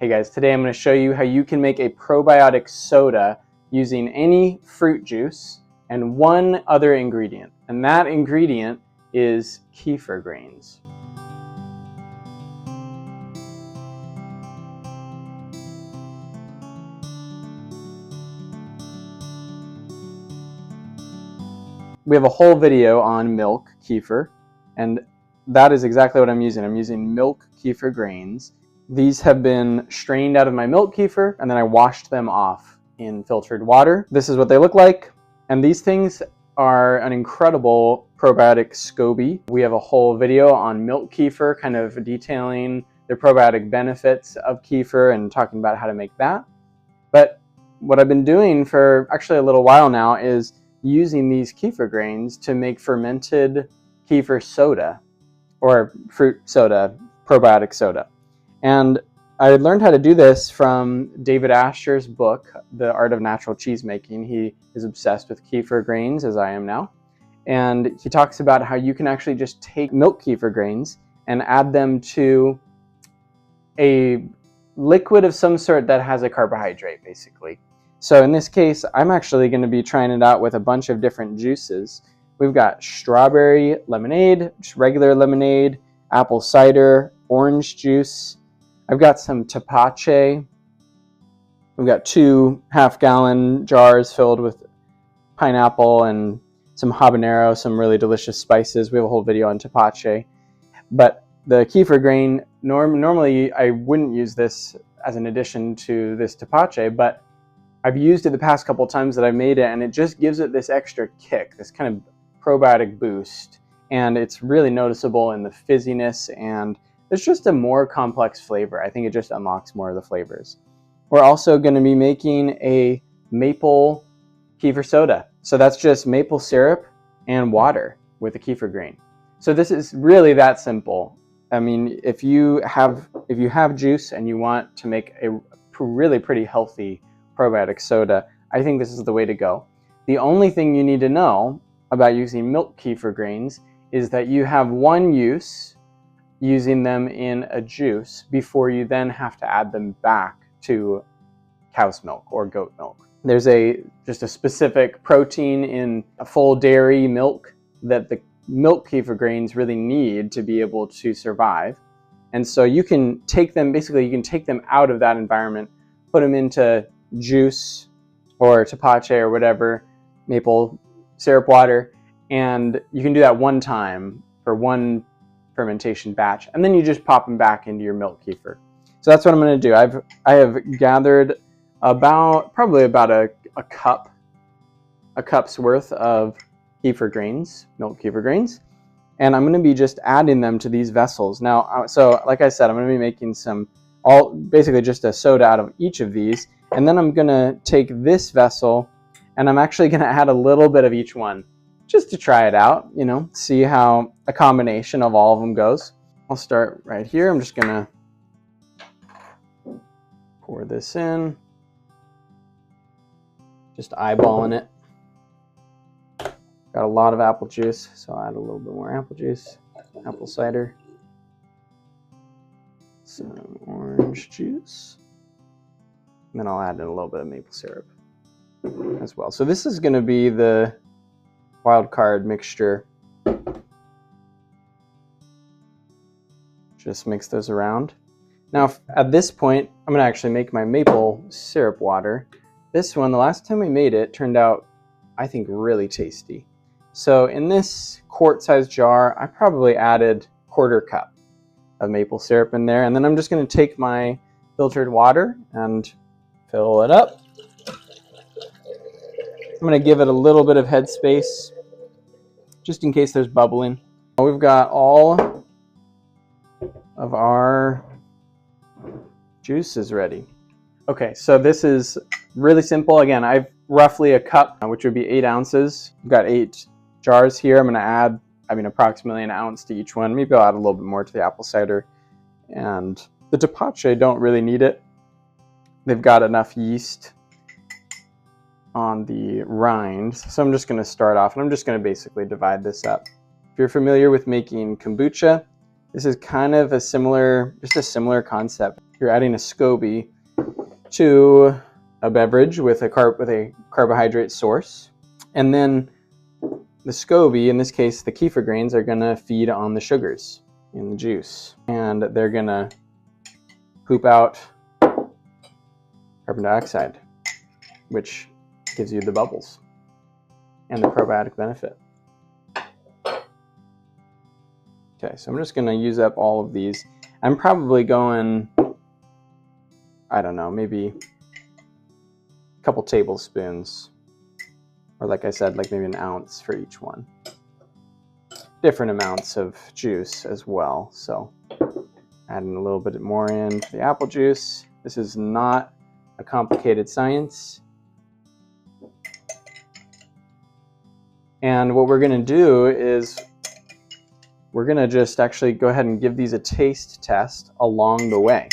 Hey guys, today I'm going to show you how you can make a probiotic soda using any fruit juice and one other ingredient, and that ingredient is kefir grains. We have a whole video on milk kefir, and that is exactly what I'm using. I'm using milk kefir grains. These have been strained out of my milk kefir, and then I washed them off in filtered water. This is what they look like, and these things are an incredible probiotic SCOBY. We have a whole video on milk kefir, kind of detailing the probiotic benefits of kefir and talking about how to make that. But what I've been doing for actually a little while now is using these kefir grains to make fermented kefir soda, or fruit soda, probiotic soda. And I learned how to do this from David Asher's book, The Art of Natural Cheese Making. He is obsessed with kefir grains, as I am now. And he talks about how you can actually just take milk kefir grains and add them to a liquid of some sort that has a carbohydrate, basically. So in this case, I'm actually going to be trying it out with a bunch of different juices. We've got strawberry lemonade, just regular lemonade, apple cider, orange juice. I've got some Tepache. We've got 2 half-gallon jars filled with pineapple and some habanero, some really delicious spices. We have a whole video on Tepache. But the kefir grain, normally I wouldn't use this as an addition to this Tepache, but I've used it the past couple times that I've made it, and it just gives it this extra kick, this kind of probiotic boost. And it's really noticeable in the fizziness, and it's just a more complex flavor. I think it just unlocks more of the flavors. We're also going to be making a maple kefir soda. So that's just maple syrup and water with a kefir grain. So this is really that simple. I mean, if you have juice and you want to make a really pretty healthy probiotic soda, I think this is the way to go. The only thing you need to know about using milk kefir grains is that you have one use using them in a juice before you then have to add them back to cow's milk or goat milk. There's just a specific protein in a full dairy milk that the milk kefir grains really need to be able to survive. And so you can take them, basically you can take them out of that environment, put them into juice or Tepache or whatever, maple syrup water, and you can do that one time for one fermentation batch, and then you just pop them back into your milk kefir. So that's what I'm going to do. I have gathered probably about a cup's worth of kefir grains, milk kefir grains, and I'm going to be just adding them to these vessels. Now, so like I said, I'm going to be making basically just a soda out of each of these, and then I'm going to take this vessel and I'm actually going to add a little bit of each one just to try it out, see how a combination of all of them goes. I'll start right here. I'm just going to pour this in, just eyeballing it. Got a lot of apple juice, so I'll add a little bit more apple juice, apple cider, some orange juice, and then I'll add in a little bit of maple syrup as well. So this is going to be the wild card mixture. Just mix those around. Now at this point, I'm going to actually make my maple syrup water. This one, the last time we made it, turned out, I think, really tasty. So in this quart-sized jar, I probably added 1/4 cup of maple syrup in there, and then I'm just going to take my filtered water and fill it up. I'm going to give it a little bit of headspace, just in case there's bubbling. We've got all of our juices ready. Okay, so this is really simple. Again, I've roughly a cup, which would be 8 ounces. I've got 8 jars here. I'm going to add, approximately an ounce to each one. Maybe I'll add a little bit more to the apple cider. And the Tepache don't really need it. They've got enough yeast on the rind. So I'm just going to start off, and I'm just going to basically divide this up. If you're familiar with making kombucha, this is kind of just a similar concept. you're adding a SCOBY to a beverage with a carbohydrate source. And then the SCOBY, in this case the kefir grains, are going to feed on the sugars in the juice. And they're going to poop out carbon dioxide, which gives you the bubbles and the probiotic benefit. Okay, so I'm just going to use up all of these. I'm probably going, I don't know, maybe a couple tablespoons, or like I said, like maybe an ounce for each one. Different amounts of juice as well, so adding a little bit more in for the apple juice. This is not a complicated science. And what we're going to do is we're going to just actually go ahead and give these a taste test along the way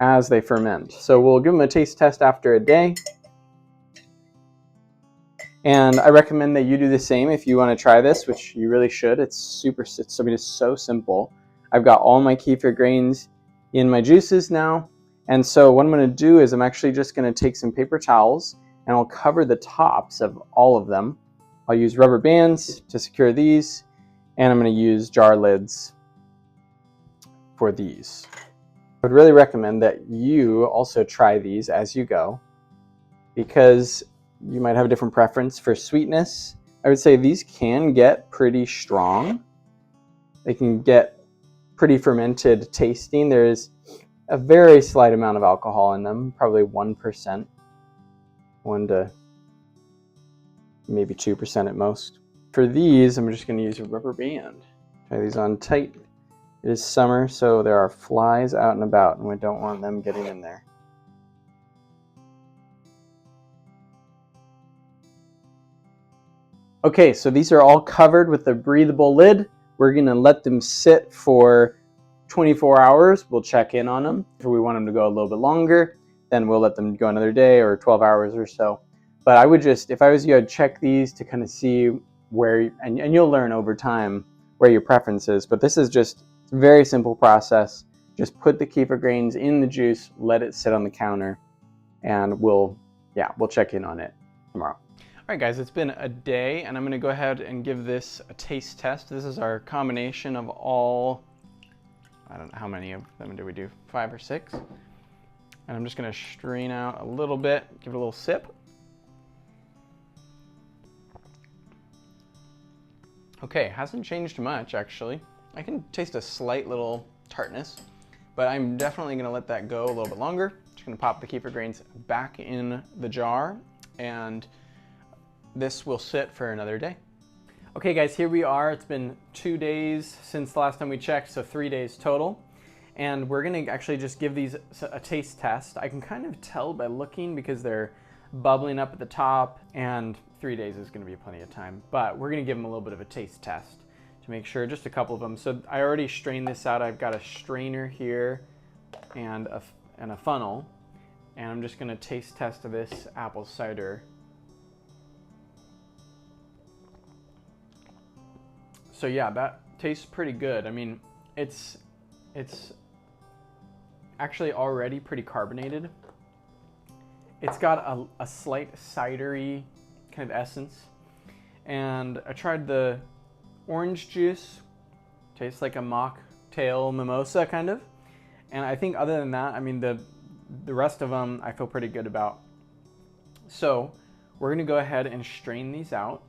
as they ferment. So we'll give them a taste test after a day. And I recommend that you do the same if you want to try this, which you really should. It's so simple. I've got all my kefir grains in my juices now. And so what I'm going to do is I'm actually just going to take some paper towels and I'll cover the tops of all of them. I'll use rubber bands to secure these, and I'm going to use jar lids for these. I would really recommend that you also try these as you go, because you might have a different preference for sweetness. I would say these can get pretty strong. They can get pretty fermented tasting. There's a very slight amount of alcohol in them, probably 1%, 1 to maybe 2% at most. For these, I'm just going to use a rubber band. Try these on tight. It is summer, so there are flies out and about, and we don't want them getting in there. Okay, so these are all covered with a breathable lid. We're going to let them sit for 24 hours. We'll check in on them. If we want them to go a little bit longer, then we'll let them go another day or 12 hours or so. But I would just, if I was you, I'd check these to kind of see where, and you'll learn over time where your preference is. But this is just a very simple process. Just put the kefir grains in the juice, let it sit on the counter, and we'll check in on it tomorrow. All right, guys, it's been a day, and I'm going to go ahead and give this a taste test. This is our combination of all, I don't know how many of them did we do, 5 or 6. And I'm just going to strain out a little bit, give it a little sip. Okay, hasn't changed much, actually. I can taste a slight little tartness, but I'm definitely going to let that go a little bit longer. Just going to pop the kefir grains back in the jar, and this will sit for another day. Okay, guys, here we are. It's been 2 days since the last time we checked, so 3 days total. And we're going to actually just give these a taste test. I can kind of tell by looking because they're bubbling up at the top, and 3 days is going to be plenty of time. But we're going to give them a little bit of a taste test to make sure, just a couple of them. So I already strained this out. I've got a strainer here and a funnel, and I'm just going to taste test this apple cider. So yeah, that tastes pretty good. I mean, it's actually already pretty carbonated. It's got a slight cidery kind of essence. And I tried the orange juice. Tastes like a mocktail mimosa kind of. And I think other than that, I mean, the rest of them I feel pretty good about. So we're gonna go ahead and strain these out.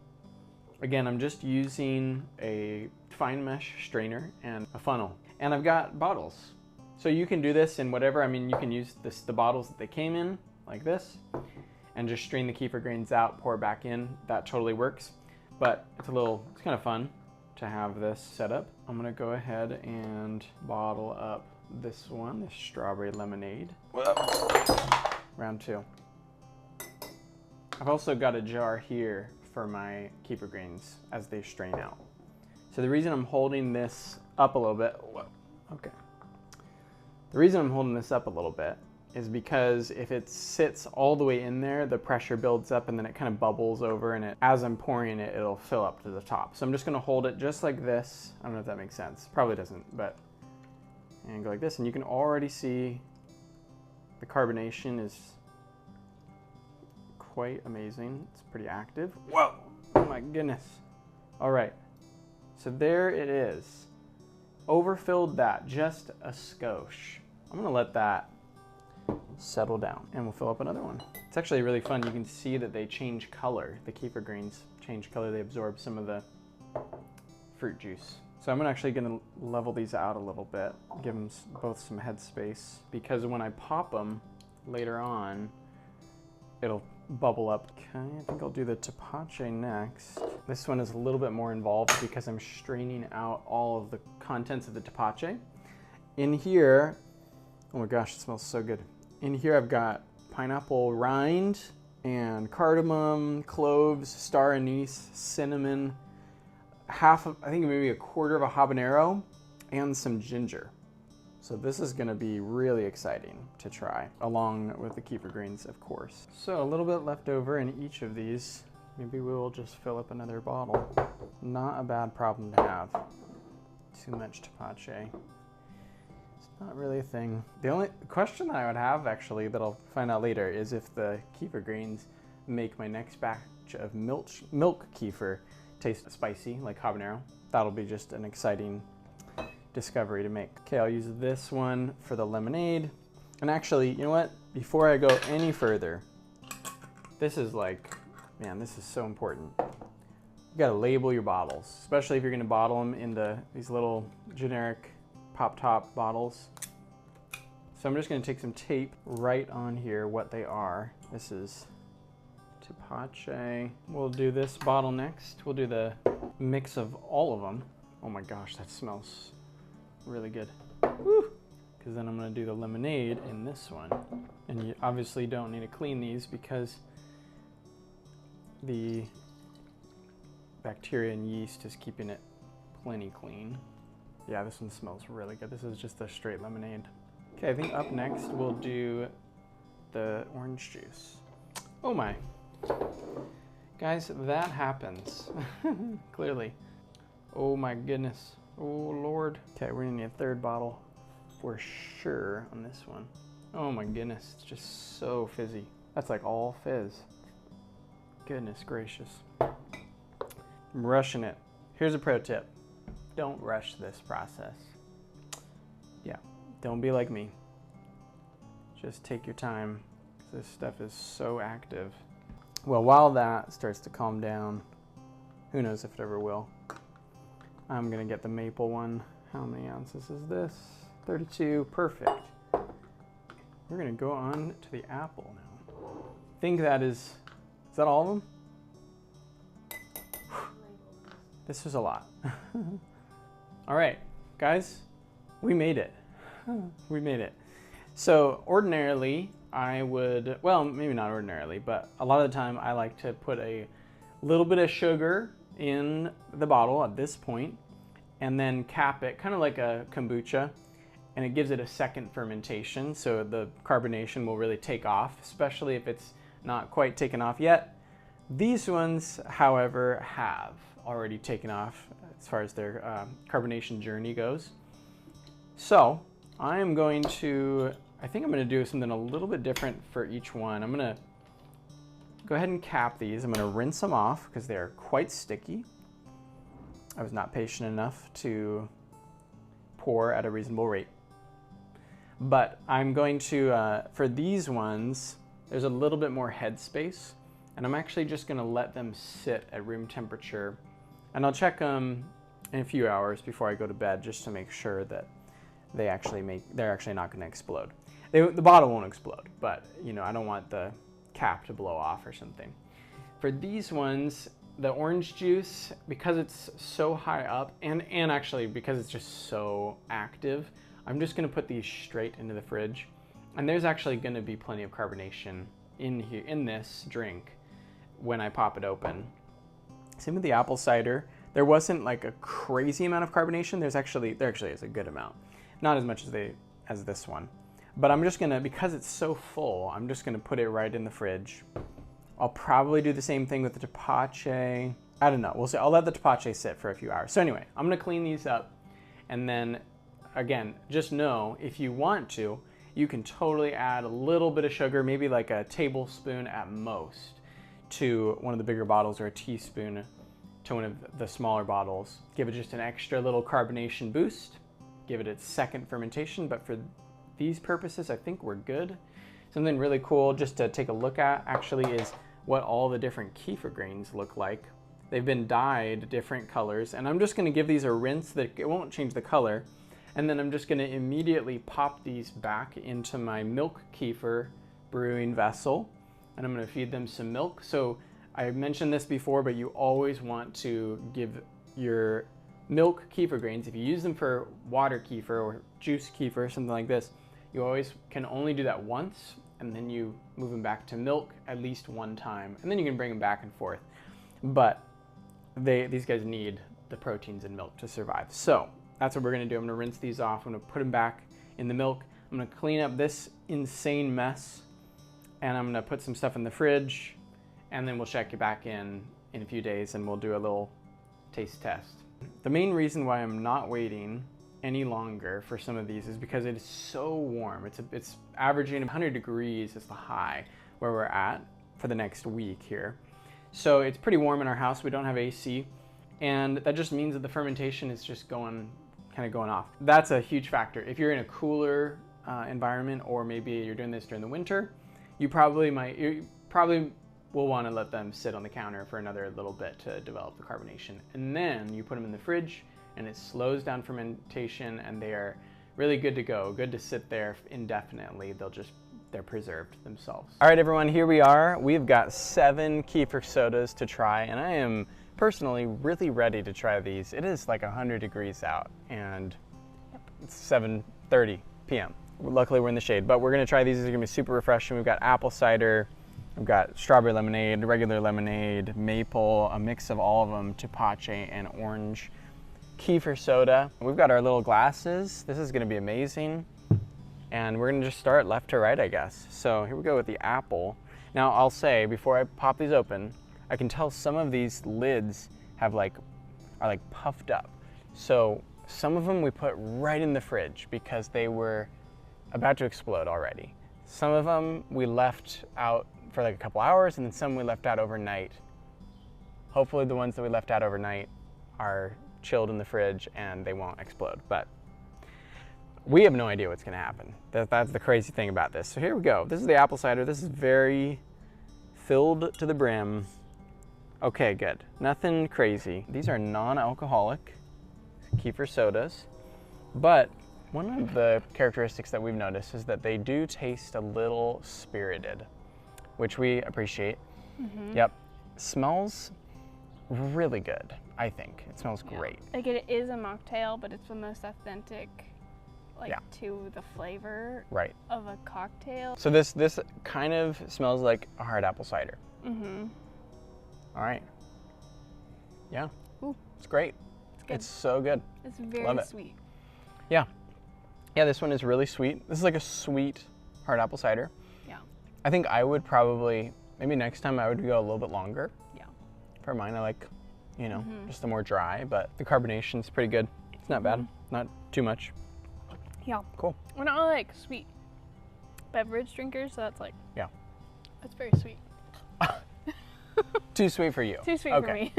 Again, I'm just using a fine mesh strainer and a funnel. And I've got bottles. So you can do this in whatever, I mean, you can use the bottles that they came in, like this, and just strain the kefir grains out, pour it back in. That totally works. But it's kind of fun to have this set up. I'm gonna go ahead and bottle up this one, this strawberry lemonade. Whoa. Round 2. I've also got a jar here for my kefir grains as they strain out. So the reason I'm holding this up a little bit, The reason I'm holding this up a little bit is because if it sits all the way in there, the pressure builds up and then it kind of bubbles over, and as I'm pouring it, it'll fill up to the top. So I'm just gonna hold it just like this. I don't know if that makes sense. Probably doesn't, but and go like this, and you can already see the carbonation is quite amazing. It's pretty active. Whoa, oh my goodness. All right, so there it is. Overfilled that just a skosh. I'm gonna let that settle down and we'll fill up another one. It's actually really fun. You can see that they change color. The kefir greens change color. They absorb some of the fruit juice. So I'm actually gonna level these out a little bit, give them both some head space, because when I pop them later on, it'll bubble up. Okay, I think I'll do the Tepache next. This one is a little bit more involved because I'm straining out all of the contents of the Tepache. In here, oh my gosh, it smells so good. In here I've got pineapple rind and cardamom, cloves, star anise, cinnamon, I think maybe a quarter of a habanero, and some ginger. So this is gonna be really exciting to try, along with the kefir greens, of course. So a little bit left over in each of these. Maybe we will just fill up another bottle. Not a bad problem to have. Too much Tepache. It's not really a thing. The only question that I would have, actually, that I'll find out later, is if the kefir greens make my next batch of milk kefir taste spicy, like habanero. That'll be just an exciting discovery to make. Okay, I'll use this one for the lemonade. And actually, you know what? Before I go any further, this is like, man, this is so important. You gotta label your bottles, especially if you're gonna bottle them into these little generic pop top bottles. So I'm just gonna take some tape right on here what they are. This is Tepache. We'll do this bottle next. We'll do the mix of all of them. Oh my gosh, that smells really good. Woo! Because then I'm gonna do the lemonade in this one. And you obviously don't need to clean these because the bacteria and yeast is keeping it plenty clean. Yeah, this one smells really good. This is just a straight lemonade. Okay, I think up next we'll do the orange juice. Oh my. Guys, that happens. Clearly. Oh my goodness. Oh Lord. Okay, we're gonna need a third bottle for sure on this one. Oh my goodness, it's just so fizzy. That's like all fizz. Goodness gracious. I'm rushing it. Here's a pro tip. Don't rush this process. Yeah, don't be like me. Just take your time. This stuff is so active. Well, while that starts to calm down, who knows if it ever will, I'm gonna get the maple one. How many ounces is this? 32, perfect. We're gonna go on to the apple now. I think that is that all of them? This was a lot. All right, guys, we made it. We made it. So ordinarily, I would, well, maybe not ordinarily, but a lot of the time I like to put a little bit of sugar in the bottle at this point and then cap it, kind of like a kombucha, and it gives it a second fermentation, so the carbonation will really take off, especially if it's not quite taken off yet. These ones, however, have already taken off as far as their carbonation journey goes. So I am going to, I think I'm going to do something a little bit different for each one. I'm going to go ahead and cap these. I'm going to rinse them off because they are quite sticky. I was not patient enough to pour at a reasonable rate. But I'm going to, for these ones, there's a little bit more head space, and I'm actually just going to let them sit at room temperature, and I'll check them in a few hours before I go to bed just to make sure that they're actually not going to explode. The bottle won't explode, but you know, I don't want the cap to blow off or something. For these ones, the orange juice, because it's so high up, and actually because it's just so active, I'm just going to put these straight into the fridge. And there's actually going to be plenty of carbonation in here, in this drink, when I pop it open. Same with the apple cider. There wasn't like a crazy amount of carbonation. There actually is a good amount. Not as much as this one. But I'm just gonna, because it's so full, I'm just gonna put it right in the fridge. I'll probably do the same thing with the Tepache. I don't know, we'll see. I'll let the Tepache sit for a few hours. So anyway, I'm gonna clean these up, and then again, just know if you want to, you can totally add a little bit of sugar, maybe like a tablespoon at most, to one of the bigger bottles, or a teaspoon to one of the smaller bottles. Give it just an extra little carbonation boost, give it its second fermentation, but for these purposes, I think we're good. Something really cool just to take a look at actually is what all the different kefir grains look like. They've been dyed different colors, and I'm just gonna give these a rinse that it won't change the color. And then I'm just gonna immediately pop these back into my milk kefir brewing vessel, and I'm gonna feed them some milk. So I mentioned this before, but you always want to give your milk kefir grains, if you use them for water kefir or juice kefir, something like this, you always can only do that once, and then you move them back to milk at least one time, and then you can bring them back and forth. But these guys need the proteins in milk to survive. So that's what we're gonna do. I'm gonna rinse these off. I'm gonna put them back in the milk. I'm gonna clean up this insane mess, and I'm gonna put some stuff in the fridge, and then we'll check you back in a few days, and we'll do a little taste test. The main reason why I'm not waiting any longer for some of these is because it is so warm. It's averaging 100 degrees is the high where we're at for the next week here. So it's pretty warm in our house. We don't have AC, and that just means that the fermentation is just kind of going off. That's a huge factor. If you're in a cooler environment, or maybe you're doing this during the winter, you probably will want to let them sit on the counter for another little bit to develop the carbonation. And then you put them in the fridge, and it slows down fermentation, and they are really good to go, good to sit there indefinitely. They're preserved themselves. All right, everyone, here we are. We've got 7 kefir sodas to try, and I am personally really ready to try these. It is like 100 degrees out, and it's 7:30 p.m. Luckily, we're in the shade, but we're gonna try these. These are gonna be super refreshing. We've got apple cider, we've got strawberry lemonade, regular lemonade, maple, a mix of all of them, Tepache and orange. Kefir soda. We've got our little glasses. This is gonna be amazing. And we're gonna just start left to right, I guess. So here we go with the apple. Now I'll say, before I pop these open, I can tell some of these lids are like puffed up. So some of them we put right in the fridge because they were about to explode already. Some of them we left out for like a couple hours, and then some we left out overnight. Hopefully the ones that we left out overnight are chilled in the fridge and they won't explode. But we have no idea what's gonna happen. That's the crazy thing about this. So here we go. This is the apple cider. This is very filled to the brim. Okay, good. Nothing crazy. These are non-alcoholic kefir sodas, but one of the characteristics that we've noticed is that they do taste a little spirited, which we appreciate. Mm-hmm. Yep. Smells really good, I think. It smells great. Like, it is a mocktail, but it's the most authentic to the flavor of a cocktail. So this kind of smells like a hard apple cider. Mm-hmm. All right. Yeah. Ooh. It's great. It's good. It's so good. It's very sweet. Yeah. Yeah, this one is really sweet. This is like a sweet hard apple cider. Yeah. I think I would probably, maybe next time I would go a little bit longer. Yeah. For mine, I like, just the more dry, but the carbonation's pretty good. It's not bad. Not too much. Yeah. Cool. We're not really like sweet beverage drinkers, so that's like, that's very sweet. Too sweet for you. Too sweet for me.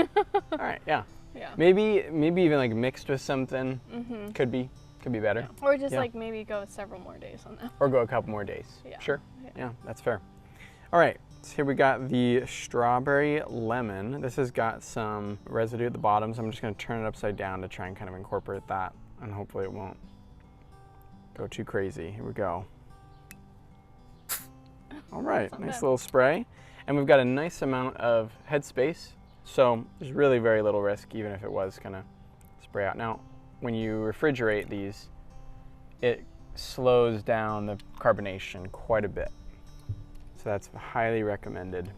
All right, yeah. Yeah. Maybe even like mixed with something. Mm-hmm. Could be better. Yeah. Or just like maybe go several more days on that. Or go a couple more days. Yeah. Sure. Yeah, that's fair. All right, so here we got the strawberry lemon. This has got some residue at the bottom, so I'm just gonna turn it upside down to try and kind of incorporate that, and hopefully it won't go too crazy. Here we go. All right, nice little spray. And we've got a nice amount of headspace, so there's really very little risk, even if it was gonna spray out. Now, when you refrigerate these, it slows down the carbonation quite a bit. So that's highly recommended.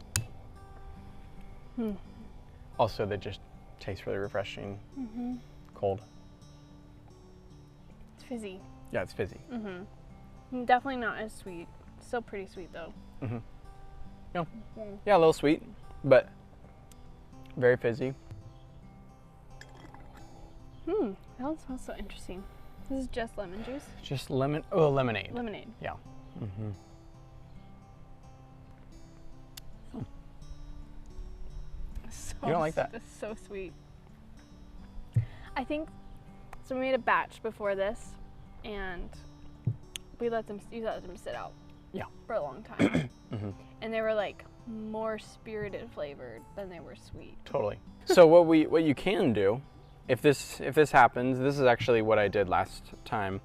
Also, they just taste really refreshing, cold. It's fizzy. Yeah, it's fizzy. Definitely not as sweet. Still pretty sweet though. Yeah. Yeah, a little sweet, but very fizzy. That one smells so interesting. This is just lemon juice? Just lemon, oh, lemonade. Lemonade. Yeah. Mm-hmm. You don't like that? It's so sweet. I think, so we made a batch before this, and you let them sit out. Yeah. For a long time. And they were like more spirited flavored than they were sweet. Totally. So what you can do, if this happens, this is actually what I did last time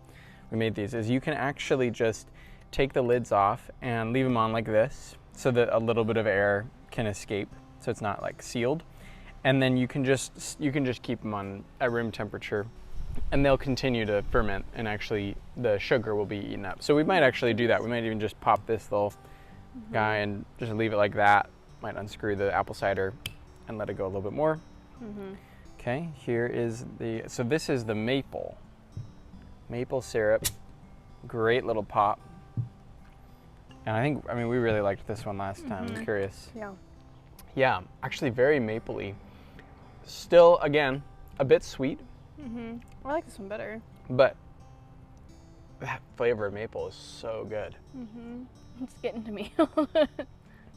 we made these, is you can actually just take the lids off and leave them on like this so that a little bit of air can escape, so it's not like sealed. And then you can just keep them on at room temperature, and they'll continue to ferment, and actually the sugar will be eaten up. So we might actually do that. We might even just pop this little guy and just leave it like that. Might unscrew the apple cider and let it go a little bit more. Okay, here is so this is the maple syrup. Great little pop. And I mean, we really liked this one last time. I'm curious. Yeah. Yeah, actually very mapley. Still, again, a bit sweet. I like this one better. But that flavor of maple is so good. It's getting to me.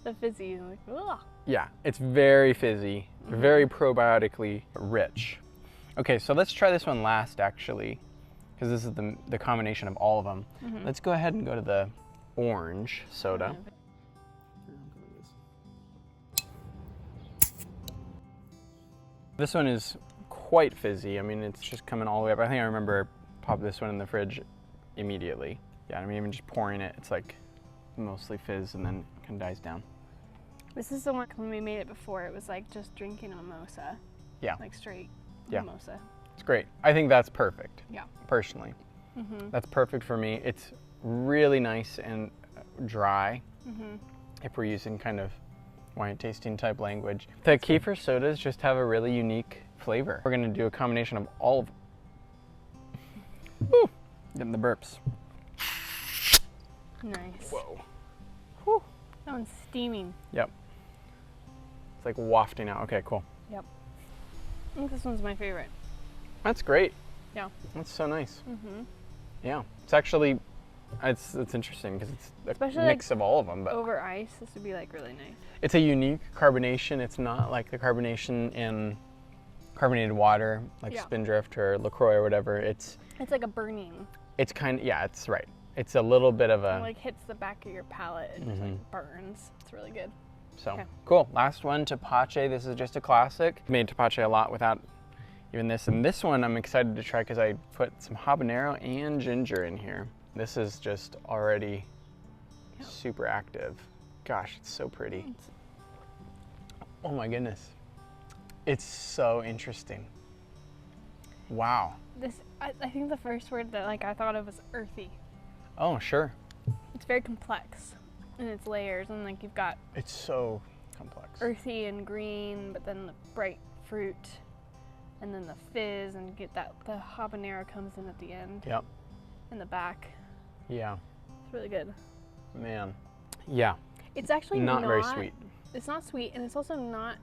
The fizzy, like, ugh. Yeah, it's very fizzy, very probiotically rich. Okay, so let's try this one last, actually, because this is the combination of all of them. Let's go ahead and go to the orange soda. This one is quite fizzy. I mean, it's just coming all the way up. I think I remember pop this one in the fridge immediately. Yeah, I mean, even just pouring it, it's like mostly fizz and then it kind of dies down. This is the one when we made it before. It was like just drinking a mimosa. Yeah. Like straight Yeah. mimosa. It's great. I think that's perfect. Yeah. Personally. That's perfect for me. It's really nice and dry if we're using kind of wine tasting type language. The kefir sodas just have a really unique flavor. We're gonna do a combination of all of them. Woo! Getting the burps. Nice. Whoa. Whew. That one's steaming. Yep. It's like wafting out. Okay, cool. Yep. I think this one's my favorite. That's great. Yeah. That's so nice. Yeah. It's actually, it's interesting because it's Especially a mix like of all of them. But over ice, this would be like really nice. it's a unique carbonation. It's not like the carbonation in carbonated water, like Spindrift or LaCroix or whatever. It's like a burning. It's kind of, yeah, it's right. It's a little bit of a... It like hits the back of your palate and just like burns. It's really good. So, cool. Last one, Tepache. This is just a classic. Made Tepache a lot without even this. And this one I'm excited to try because I put some habanero and ginger in here. This is just already super active. Gosh, it's so pretty. Oh my goodness. It's so interesting. Wow. I think the first word that like I thought of was earthy. Oh, sure. It's very complex in its layers, and like you've got It's so complex. earthy and green, but then the bright fruit, and then the fizz, and get that the habanero comes in at the end. Yep. In the back. Yeah. It's really good. Man. Yeah. It's actually not very sweet. It's not sweet, and it's also not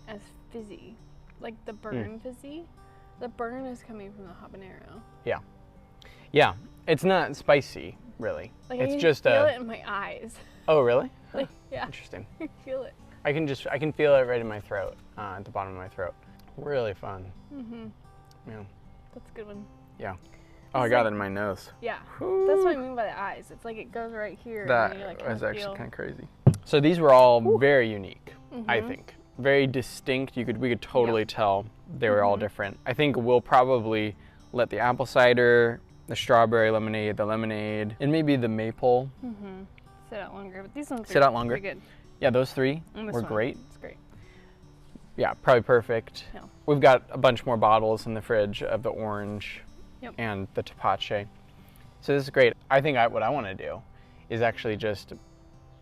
as fizzy. Like the burn fizzy. The burn is coming from the habanero. Yeah. Yeah. It's not spicy, really. Like it's I can just feel it in my eyes. Oh, really? Like, yeah. Interesting. I feel it. I can feel it right in my throat, at the bottom of my throat. Really fun. Yeah. That's a good one. Yeah. Oh, I got it in my nose. Yeah. That's what I mean by the eyes. It's like it goes right here. That and you like was actually kind of crazy. So these were all very unique, I think. Very distinct. We could totally tell they were all different. I think we'll probably let the apple cider, the strawberry lemonade, the lemonade, and maybe the maple sit out longer. But these ones sit out longer. Pretty good. Yeah, those three were great. It's great. Yeah, probably perfect. Yeah. We've got a bunch more bottles in the fridge of the orange and the Tepache. So this is great. I think what I want to do is actually just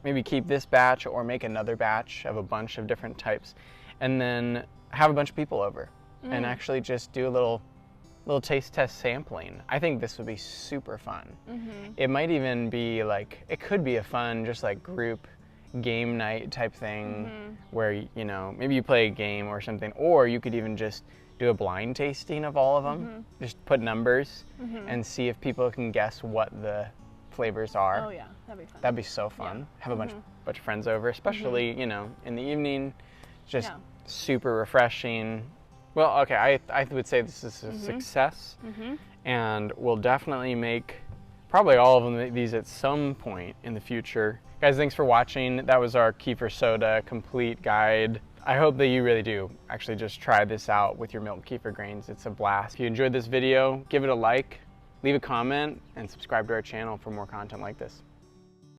maybe keep this batch or make another batch of a bunch of different types and then have a bunch of people over and actually just do a little taste test sampling. I think this would be super fun. It might even be like, it could be a fun just like group game night type thing where, you know, maybe you play a game or something, or you could even just do a blind tasting of all of them. Just put numbers and see if people can guess what the flavors are. Oh yeah, that'd be fun. That'd be so fun. Have a bunch of friends over, especially you know, in the evening. Just super refreshing. Well, okay, I would say this is a success, and we'll definitely make probably all of them these at some point in the future. Guys, thanks for watching. That was our kefir soda complete guide. I hope that you really do actually just try this out with your milk kefir grains. It's a blast. If you enjoyed this video, give it a like, leave a comment, and subscribe to our channel for more content like this.